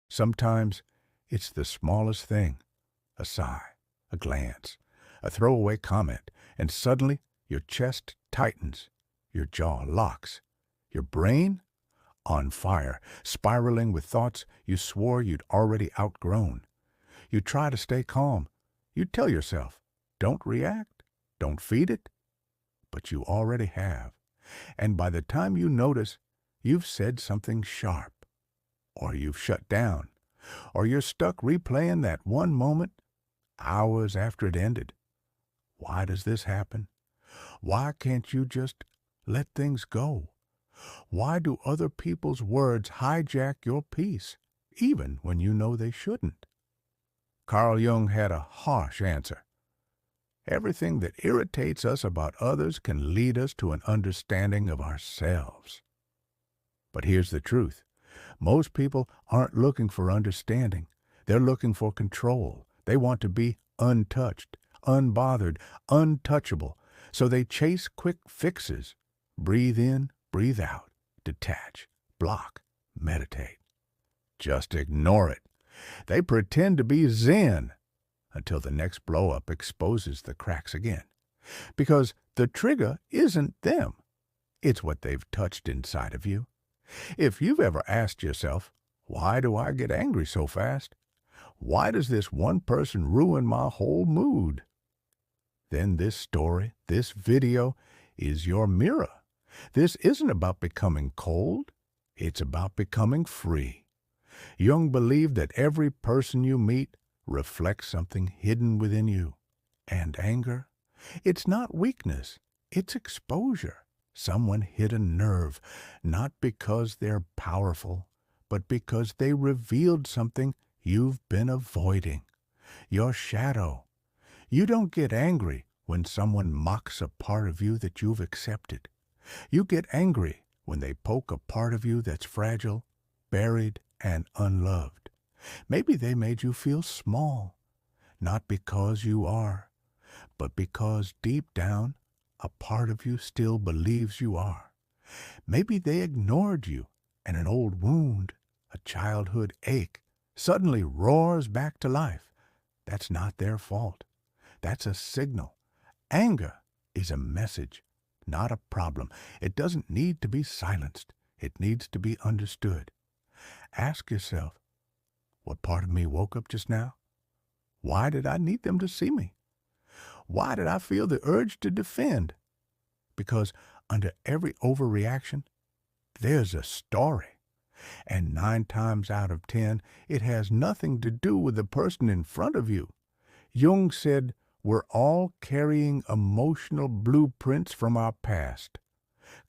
Sometimes it's the smallest thing, a sigh, a glance, a throwaway comment, and suddenly your chest tightens, your jaw locks, your brain on fire, spiraling with thoughts you swore you'd already outgrown. You try to stay calm. You tell yourself, don't react, don't feed it, but you already have. And by the time you notice, you've said something sharp, or you've shut down, or you're stuck replaying that one moment hours after it ended. Why does this happen? Why can't you just let things go? Why do other people's words hijack your peace, even when you know they shouldn't? Carl Jung had a harsh answer. Everything that irritates us about others can lead us to an understanding of ourselves. But here's the truth. Most people aren't looking for understanding. They're looking for control. They want to be untouched, unbothered, untouchable. So they chase quick fixes. Breathe in, breathe out, detach, block, meditate. Just ignore it. They pretend to be Zen until the next blow-up exposes the cracks again. Because the trigger isn't them. It's what they've touched inside of you. If you've ever asked yourself, why do I get angry so fast? Why does this one person ruin my whole mood? Then this story, this video, is your mirror. This isn't about becoming cold. It's about becoming free. Jung believed that every person you meet reflects something hidden within you. And anger? It's not weakness. It's exposure. Someone hit a nerve, not because they're powerful, but because they revealed something you've been avoiding. Your shadow. You don't get angry when someone mocks a part of you that you've accepted. You get angry when they poke a part of you that's fragile, buried, and unloved. Maybe they made you feel small, not because you are, but because deep down, a part of you still believes you are. Maybe they ignored you, and an old wound, a childhood ache, suddenly roars back to life. That's not their fault. That's a signal. Anger is a message, not a problem. It doesn't need to be silenced. It needs to be understood. Ask yourself, what part of me woke up just now? Why did I need them to see me? Why did I feel the urge to defend? Because under every overreaction, there's a story. And 9 times out of 10, it has nothing to do with the person in front of you. Jung said, we're all carrying emotional blueprints from our past.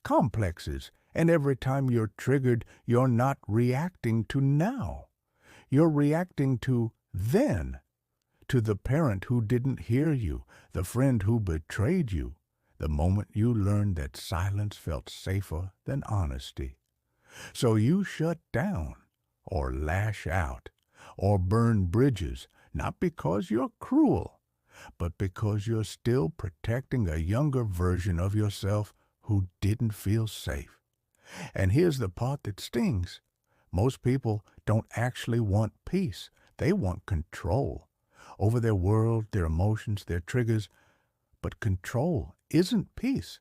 Complexes, and every time you're triggered, you're not reacting to now. You're reacting to then. To the parent who didn't hear you, the friend who betrayed you, the moment you learned that silence felt safer than honesty. So you shut down, or lash out, or burn bridges, not because you're cruel, but because you're still protecting a younger version of yourself who didn't feel safe. And here's the part that stings. Most people don't actually want peace. They want control over their world, their emotions, their triggers. But control isn't peace.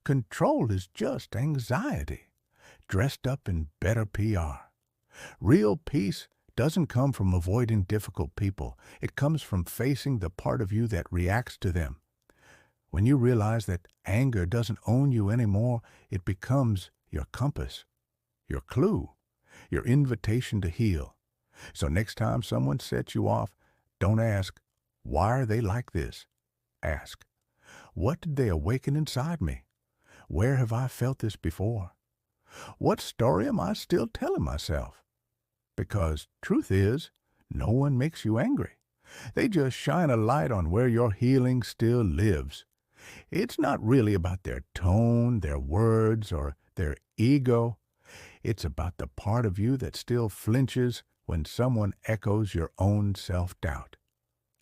Control is just anxiety, dressed up in better PR. Real peace doesn't come from avoiding difficult people. It comes from facing the part of you that reacts to them. When you realize that anger doesn't own you anymore, it becomes your compass, your clue, your invitation to heal. So next time someone sets you off, don't ask, why are they like this? Ask, what did they awaken inside me? Where have I felt this before? What story am I still telling myself? Because truth is, no one makes you angry. They just shine a light on where your healing still lives. It's not really about their tone, their words, or their ego. It's about the part of you that still flinches when someone echoes your own self-doubt.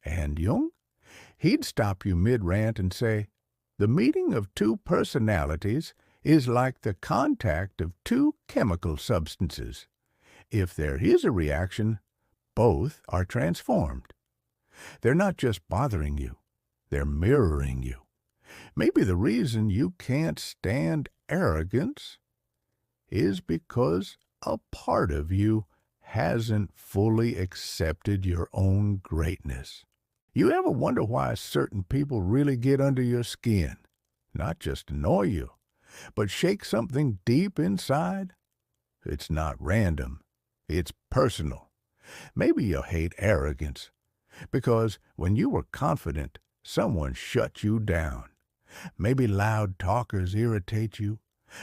And Jung? He'd stop you mid-rant and say, the meeting of 2 personalities is like the contact of 2 chemical substances. if there is a reaction, both are transformed. They're not just bothering you, they're mirroring you. Maybe the reason you can't stand arrogance is because a part of you hasn't fully accepted your own greatness. You ever wonder why certain people really get under your skin? Not just annoy you, but shake something deep inside? It's not random. It's personal. Maybe you hate arrogance because when you were confident, someone shut you down. Maybe loud talkers irritate you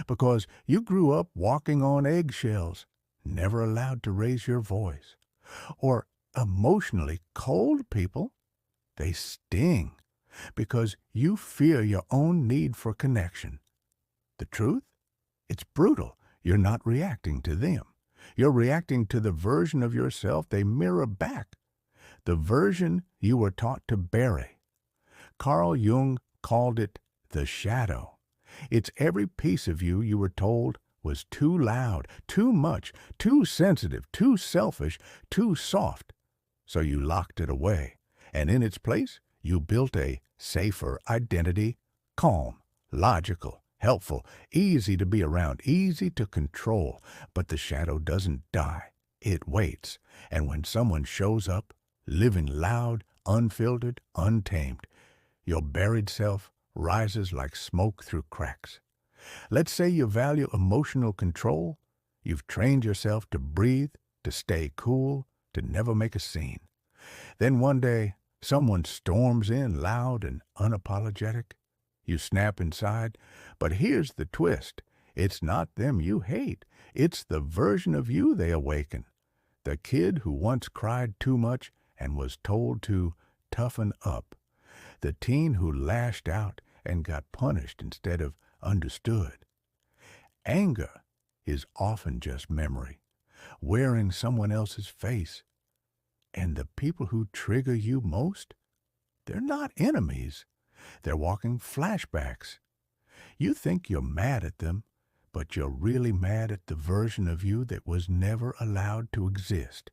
because you grew up walking on eggshells, never allowed to raise your voice. Or emotionally cold people, they sting because you fear your own need for connection. The truth? It's brutal. You're not reacting to them. You're reacting to the version of yourself they mirror back, the version you were taught to bury. Carl Jung called it the shadow. It's every piece of you you were told was too loud, too much, too sensitive, too selfish, too soft. So you locked it away, and in its place, you built a safer identity, calm, logical, helpful, easy to be around, easy to control. But the shadow doesn't die. It waits. And when someone shows up, living loud, unfiltered, untamed, your buried self rises like smoke through cracks. Let's say you value emotional control. You've trained yourself to breathe, to stay cool, to never make a scene. Then one day, someone storms in loud and unapologetic. You snap inside, but here's the twist. It's not them you hate. It's the version of you they awaken. The kid who once cried too much and was told to toughen up. The teen who lashed out and got punished instead of understood. Anger is often just memory, wearing someone else's face. And the people who trigger you most, they're not enemies. They're walking flashbacks. You think you're mad at them, but you're really mad at the version of you that was never allowed to exist.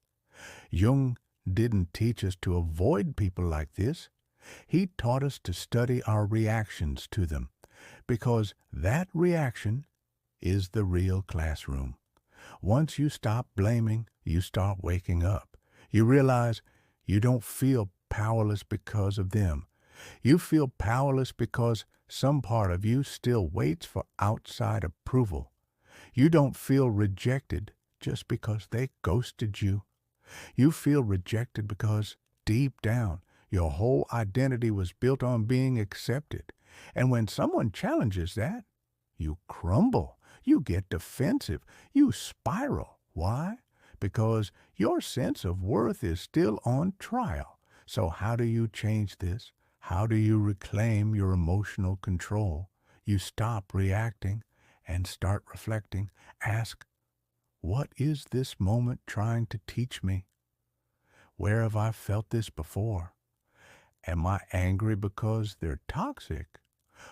Jung didn't teach us to avoid people like this. He taught us to study our reactions to them, because that reaction is the real classroom. Once you stop blaming, you start waking up. You realize you don't feel powerless because of them. You feel powerless because some part of you still waits for outside approval. You don't feel rejected just because they ghosted you. You feel rejected because deep down, your whole identity was built on being accepted. And when someone challenges that, you crumble. You get defensive. You spiral. Why? Because your sense of worth is still on trial. So how do you change this? How do you reclaim your emotional control? You stop reacting and start reflecting. Ask, what is this moment trying to teach me? Where have I felt this before? Am I angry because they're toxic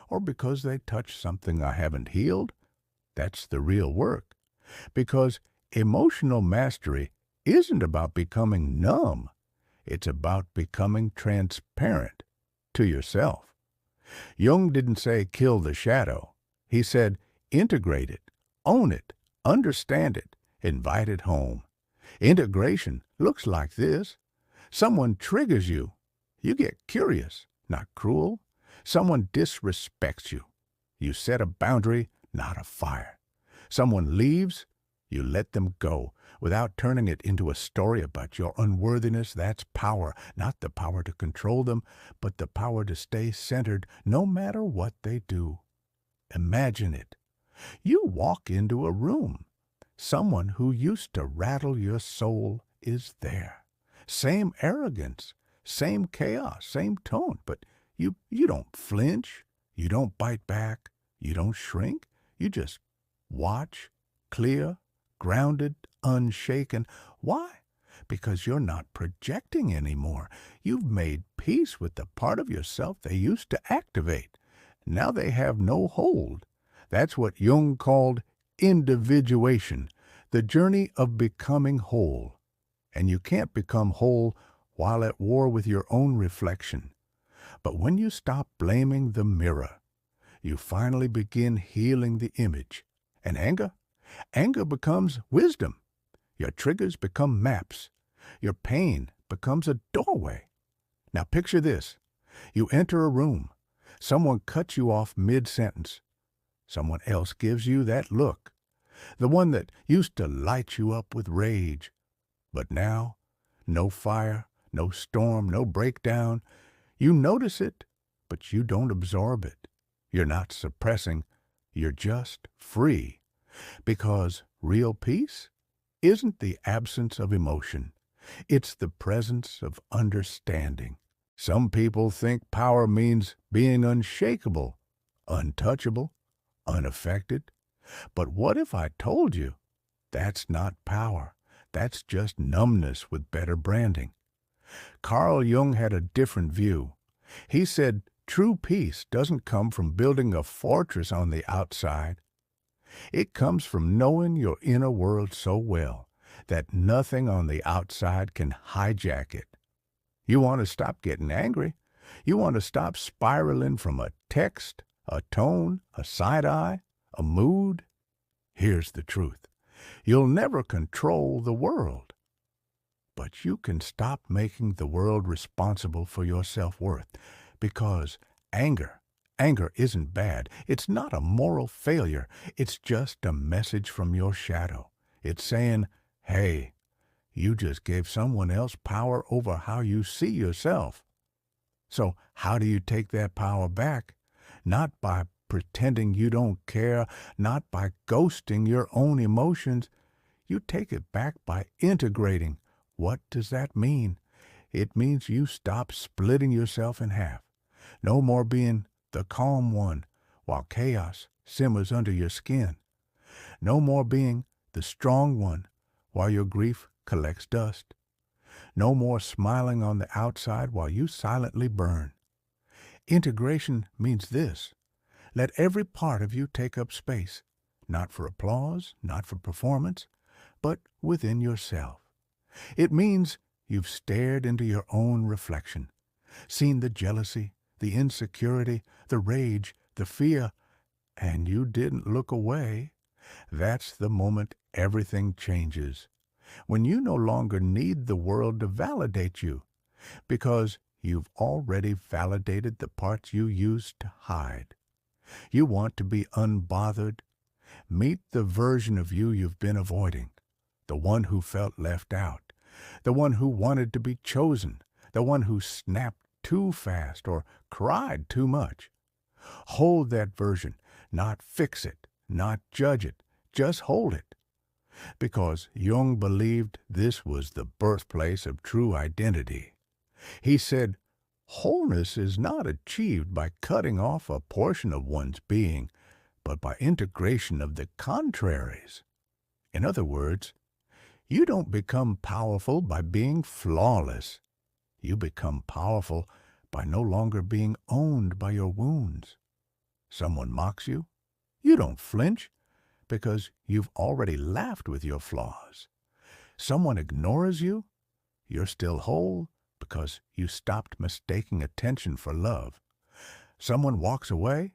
or because they touch something I haven't healed? That's the real work. Because emotional mastery isn't about becoming numb. It's about becoming transparent to yourself. Jung didn't say kill the shadow. He said integrate it, own it, understand it, invite it home. Integration looks like this. Someone triggers you. You get curious, not cruel. Someone disrespects you. You set a boundary, not a fire. Someone leaves, you let them go without turning it into a story about your unworthiness. That's power, not the power to control them, but the power to stay centered no matter what they do. Imagine it. You walk into a room. Someone who used to rattle your soul is there. Same arrogance, same chaos, same tone, but you don't flinch, you don't bite back, you don't shrink. You just watch, clear, grounded, unshaken. Why? Because you're not projecting anymore. You've made peace with the part of yourself they used to activate. Now they have no hold. That's what Jung called individuation, the journey of becoming whole. And you can't become whole while at war with your own reflection. But when you stop blaming the mirror, you finally begin healing the image. And anger becomes wisdom. Your triggers become maps. Your pain becomes a doorway. Now picture this. You enter a room. Someone cuts you off mid-sentence. Someone else gives you that look, the one that used to light you up with rage. But now, no fire, no storm, no breakdown. You notice it, but you don't absorb it. You're not suppressing. You're just free. Because real peace isn't the absence of emotion. It's the presence of understanding. Some people think power means being unshakable, untouchable, unaffected. But what if I told you that's not power? That's just numbness with better branding. Carl Jung had a different view. He said true peace doesn't come from building a fortress on the outside. It comes from knowing your inner world so well that nothing on the outside can hijack it. You want to stop getting angry. You want to stop spiraling from a text, a tone, a side eye, a mood. Here's the truth. You'll never control the world. But you can stop making the world responsible for your self-worth, because anger isn't bad. It's not a moral failure. It's just a message from your shadow. It's saying, hey, you just gave someone else power over how you see yourself. So how do you take that power back? Not by pretending you don't care, not by ghosting your own emotions. You take it back by integrating. What does that mean? It means you stop splitting yourself in half. No more being the calm one while chaos simmers under your skin. No more being the strong one while your grief collects dust. No more smiling on the outside while you silently burn. Integration means this. Let every part of you take up space, not for applause, not for performance, but within yourself. It means you've stared into your own reflection, seen the jealousy, the insecurity, the rage, the fear, and you didn't look away. That's the moment everything changes. When you no longer need the world to validate you, because you've already validated the parts you used to hide. You want to be unbothered. Meet the version of you you've been avoiding, the one who felt left out, the one who wanted to be chosen, the one who snapped too fast or cried too much. Hold that version, not fix it, not judge it, just hold it. Because Jung believed this was the birthplace of true identity. He said, wholeness is not achieved by cutting off a portion of one's being, but by integration of the contraries. In other words, you don't become powerful by being flawless. You become powerful by no longer being owned by your wounds. Someone mocks you, you don't flinch, because you've already laughed with your flaws. Someone ignores you, you're still whole because you stopped mistaking attention for love. Someone walks away,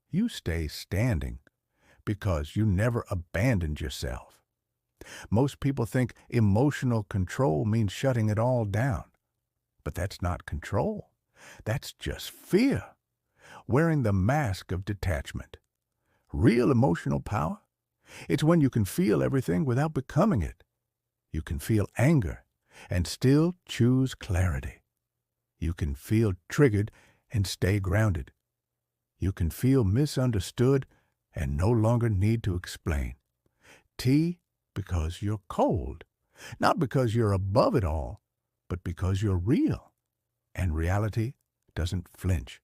you stay standing because you never abandoned yourself. Most people think emotional control means shutting it all down. But that's not control. That's just fear, wearing the mask of detachment. Real emotional power? It's when you can feel everything without becoming it. You can feel anger and still choose clarity. You can feel triggered and stay grounded. You can feel misunderstood and no longer need to explain. T because you're cold, not because you're above it all, but because you're real, and reality doesn't flinch.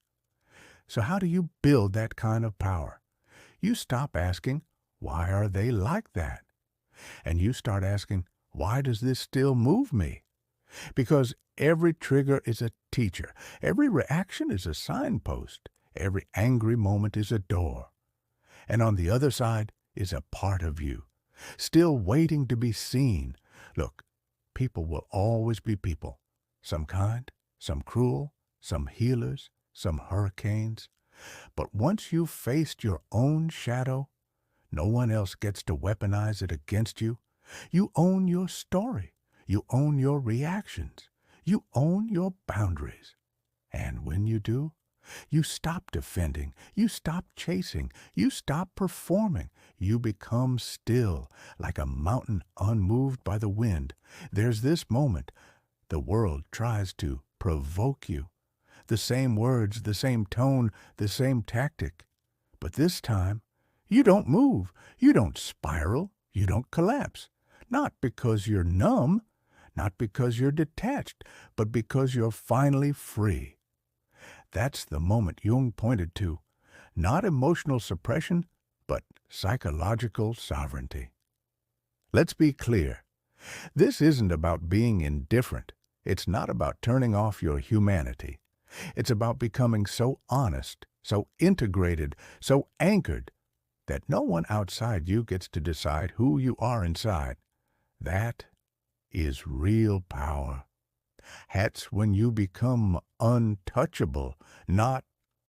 So how do you build that kind of power? You stop asking, why are they like that? And you start asking, why does this still move me? Because every trigger is a teacher. Every reaction is a signpost. Every angry moment is a door. And on the other side is a part of you, still waiting to be seen. Look, people will always be people. Some kind, some cruel, some healers, some hurricanes. But once you've faced your own shadow, no one else gets to weaponize it against you. You own your story. You own your reactions. You own your boundaries. And when you do, you stop defending. You stop chasing. You stop performing. You become still, like a mountain unmoved by the wind. There's this moment. The world tries to provoke you. The same words, the same tone, the same tactic. But this time, you don't move. You don't spiral. You don't collapse. Not because you're numb, not because you're detached, but because you're finally free. That's the moment Jung pointed to. Not emotional suppression, but psychological sovereignty. Let's be clear. This isn't about being indifferent. It's not about turning off your humanity. It's about becoming so honest, so integrated, so anchored, that no one outside you gets to decide who you are inside. That is real power. That's when you become untouchable, not...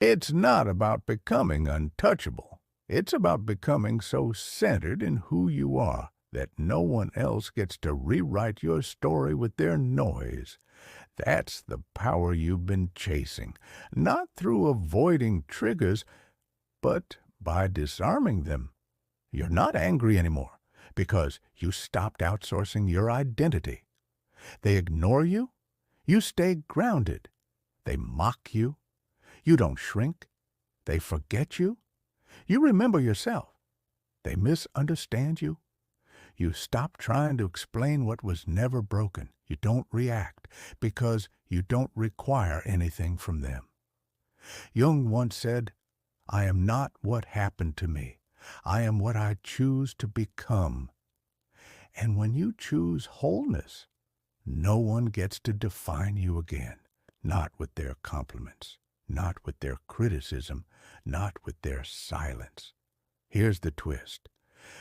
It's not about becoming untouchable. It's about becoming so centered in who you are that no one else gets to rewrite your story with their noise. That's the power you've been chasing, not through avoiding triggers, but by disarming them. You're not angry anymore because you stopped outsourcing your identity. They ignore you. You stay grounded. They mock you. You don't shrink. They forget you. You remember yourself. They misunderstand you. You stop trying to explain what was never broken. You don't react because you don't require anything from them. Jung once said, "I am not what happened to me. I am what I choose to become." And when you choose wholeness, no one gets to define you again, not with their compliments, not with their criticism, not with their silence. Here's the twist.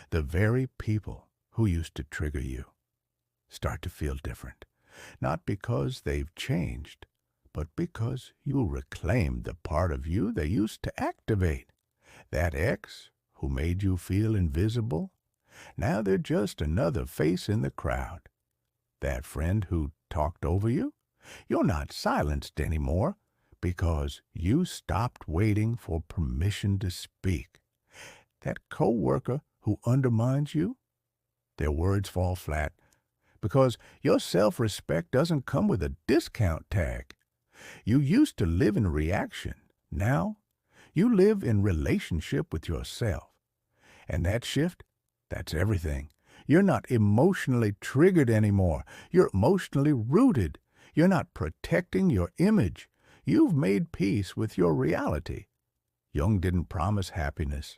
The very people who used to trigger you start to feel different, not because they've changed, but because you reclaimed the part of you they used to activate. That ex who made you feel invisible, now they're just another face in the crowd. That friend who talked over you, you're not silenced anymore because you stopped waiting for permission to speak. That coworker who undermines you, their words fall flat because your self-respect doesn't come with a discount tag. You used to live in reaction. Now, you live in relationship with yourself. And that shift, that's everything. You're not emotionally triggered anymore. You're emotionally rooted. You're not protecting your image. You've made peace with your reality. Jung didn't promise happiness.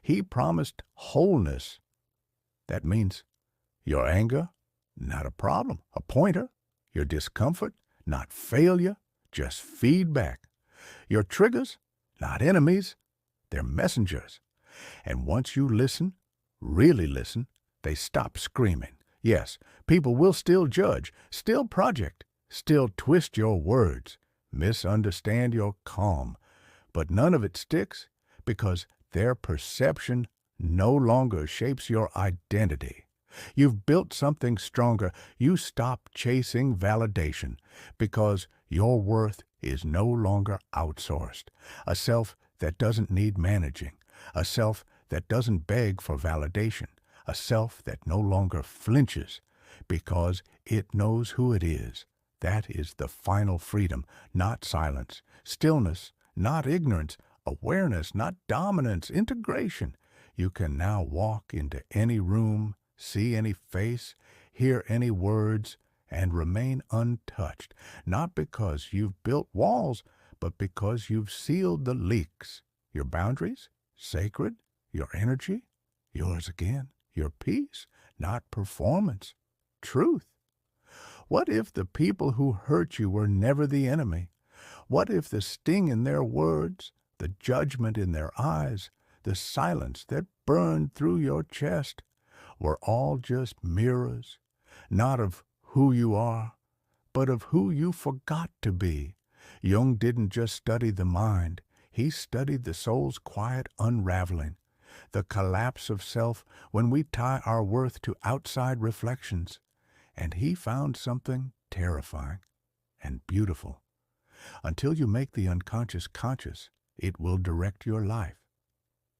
He promised wholeness. That means your anger, not a problem, a pointer. Your discomfort, not failure, just feedback. Your triggers, not enemies, they're messengers. And once you listen, really listen, they stop screaming. Yes, people will still judge, still project, still twist your words, misunderstand your calm. But none of it sticks because their perception no longer shapes your identity. You've built something stronger. You stop chasing validation because your worth is no longer outsourced. A self that doesn't need managing. A self that doesn't beg for validation. A self that no longer flinches because it knows who it is. That is the final freedom, not silence. Stillness, not ignorance. Awareness, not dominance. Integration. You can now walk into any room, see any face, hear any words, and remain untouched, not because you've built walls, but because you've sealed the leaks. Your boundaries, sacred, your energy, yours again, your peace, not performance, truth. What if the people who hurt you were never the enemy? What if the sting in their words, the judgment in their eyes, the silence that burned through your chest, were all just mirrors, not of who you are, but of who you forgot to be. Jung didn't just study the mind, he studied the soul's quiet unraveling, the collapse of self when we tie our worth to outside reflections. And he found something terrifying and beautiful. Until you make the unconscious conscious, it will direct your life,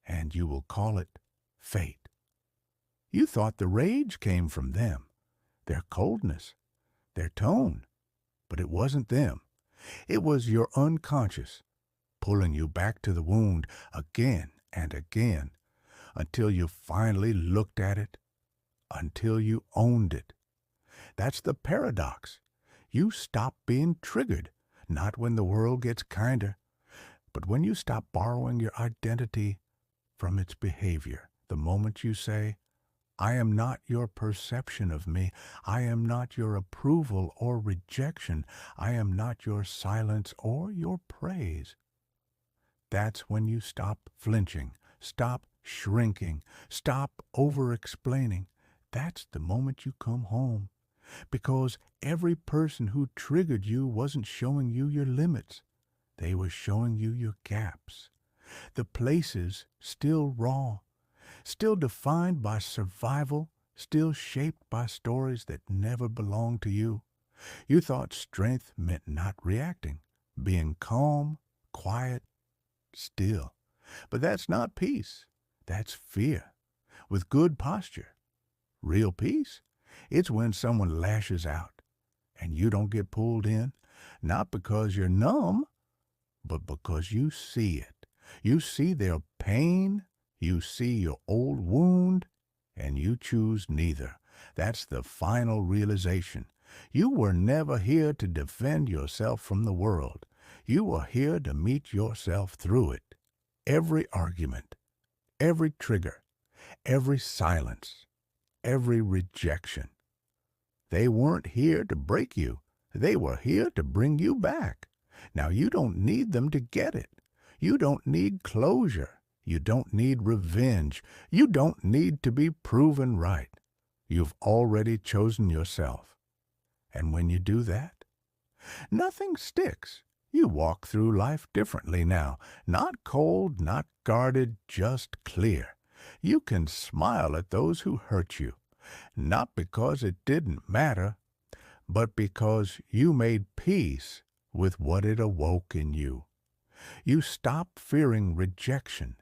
and you will call it fate. You thought the rage came from them, their coldness, their tone, but it wasn't them. It was your unconscious, pulling you back to the wound again and again, until you finally looked at it, until you owned it. That's the paradox. You stop being triggered, not when the world gets kinder, but when you stop borrowing your identity from its behavior. The moment you say, I am not your perception of me. I am not your approval or rejection. I am not your silence or your praise. That's when you stop flinching, stop shrinking, stop over-explaining. That's the moment you come home. Because every person who triggered you wasn't showing you your limits. They were showing you your gaps. The places still raw, still defined by survival, still shaped by stories that never belonged to you. You thought strength meant not reacting, being calm, quiet, still. But that's not peace. That's fear, with good posture. Real peace? It's when someone lashes out and you don't get pulled in, not because you're numb, but because you see it. You see their pain, you see your old wound, and you choose neither. That's the final realization. You were never here to defend yourself from the world. You were here to meet yourself through it. Every argument, every trigger, every silence, every rejection. They weren't here to break you. They were here to bring you back. Now you don't need them to get it. You don't need closure. You don't need revenge. You don't need to be proven right. You've already chosen yourself. And when you do that, nothing sticks. You walk through life differently now. Not cold, not guarded, just clear. You can smile at those who hurt you, not because it didn't matter, but because you made peace with what it awoke in you. You stop fearing rejection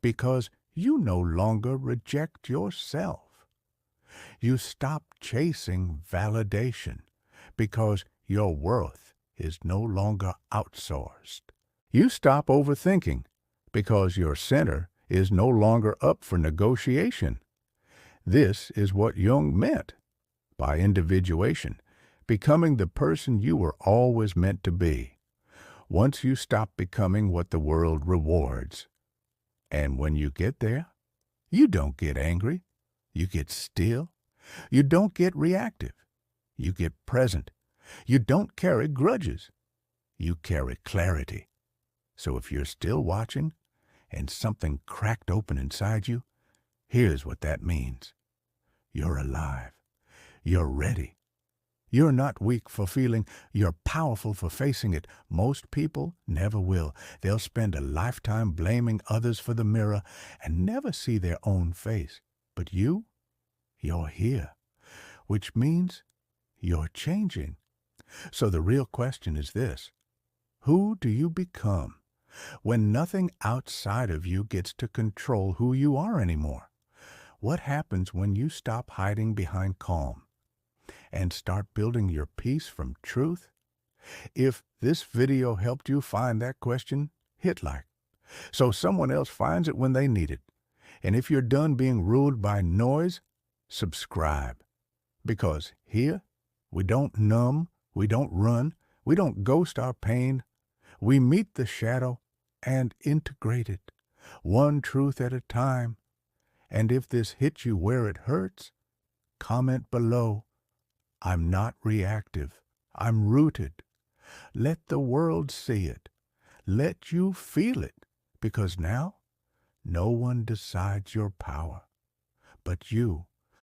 because you no longer reject yourself. You stop chasing validation because your worth is no longer outsourced. You stop overthinking because your center is no longer up for negotiation. This is what Jung meant by individuation, becoming the person you were always meant to be. Once you stop becoming what the world rewards. And when you get there, you don't get angry. You get still. You don't get reactive. You get present. You don't carry grudges. You carry clarity. So if you're still watching and something cracked open inside you, here's what that means. You're alive. You're ready. You're not weak for feeling. You're powerful for facing it. Most people never will. They'll spend a lifetime blaming others for the mirror and never see their own face. But you're here, which means you're changing. So the real question is this: who do you become when nothing outside of you gets to control who you are anymore? What happens when you stop hiding behind calm and start building your peace from truth? If this video helped you find that question, hit like, so someone else finds it when they need it. And if you're done being ruled by noise, subscribe. Because here, we don't numb, we don't run, we don't ghost our pain. We meet the shadow and integrate it, one truth at a time. And if this hits you where it hurts, comment below. I'm not reactive. I'm rooted. Let the world see it. Let you feel it. Because now, no one decides your power but you.